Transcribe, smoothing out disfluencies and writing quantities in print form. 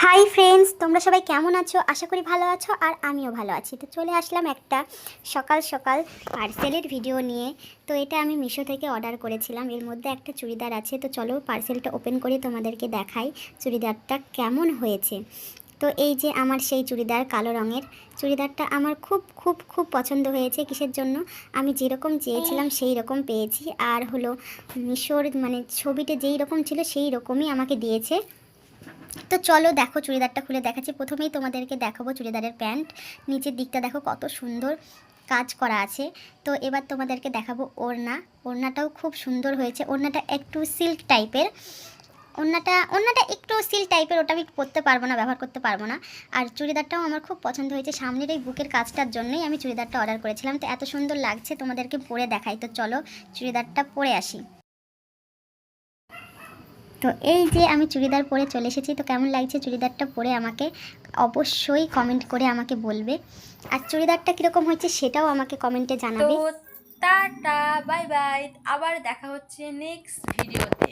Hi friends, তোমরা সবাই কেমন আছো? আশা করি ভালো আছো আর আমিও ভালো আছি। তো চলে আসলাম একটা সকাল সকাল পার্সেলের ভিডিও নিয়ে। তো এটা আমি মিশো থেকে অর্ডার করেছিলাম। এর মধ্যে একটা চুড়িদার আছে। তো চলো পার্সেলটা ওপেন করে তোমাদেরকে দেখাই চুড়িদারটা কেমন হয়েছে। তো এই যে আমার সেই চুড়িদার, কালো রঙের চুড়িদারটা আমার খুব খুব খুব পছন্দ হয়েছে। কিসের জন্য? আমি যেরকম চেয়েছিলাম সেই রকম পেয়েছি। আর হলো মিশোর মানে ছবিতে যেই রকম ছিল সেই রকমই আমাকে দিয়েছে। তো চলো দেখো, চুড়িদারটা খুলে দেখাচ্ছি। প্রথমেই তোমাদেরকে দেখাবো চুড়িদারের প্যান্ট। নিচের দিকটা দেখো কত সুন্দর কাজ করা আছে। তো এবার তোমাদেরকে দেখাবো ওড়না। ওড়নাটাও খুব সুন্দর হয়েছে। ওড়নাটা একটু সিল্ক টাইপের। ওড়নাটা একটু সিল্ক টাইপের, ওটা আমি পরতে পারবো না, ব্যবহার করতে পারবো না। আর চুড়িদারটাও আমার খুব পছন্দ হয়েছে। সামনের এই বুকের কাজটার জন্যই আমি চুড়িদারটা অর্ডার করেছিলাম। তো এত সুন্দর লাগছে, তোমাদেরকে পরে দেখাই। তো চলো চুড়িদারটা পরে আসি। তো এই যে আমি চুড়িদার পরে চলে এসেছি। তো কেমন লাগছে চুড়িদারটা পরে আমাকে অবশ্যই কমেন্ট করে আমাকে বলবে। আর চুড়িদারটা কীরকম হয়েছে সেটাও আমাকে কমেন্টে তো জানাবে। টাটা, বাই বাই, আবার দেখা হচ্ছে নেক্সট ভিডিওতে।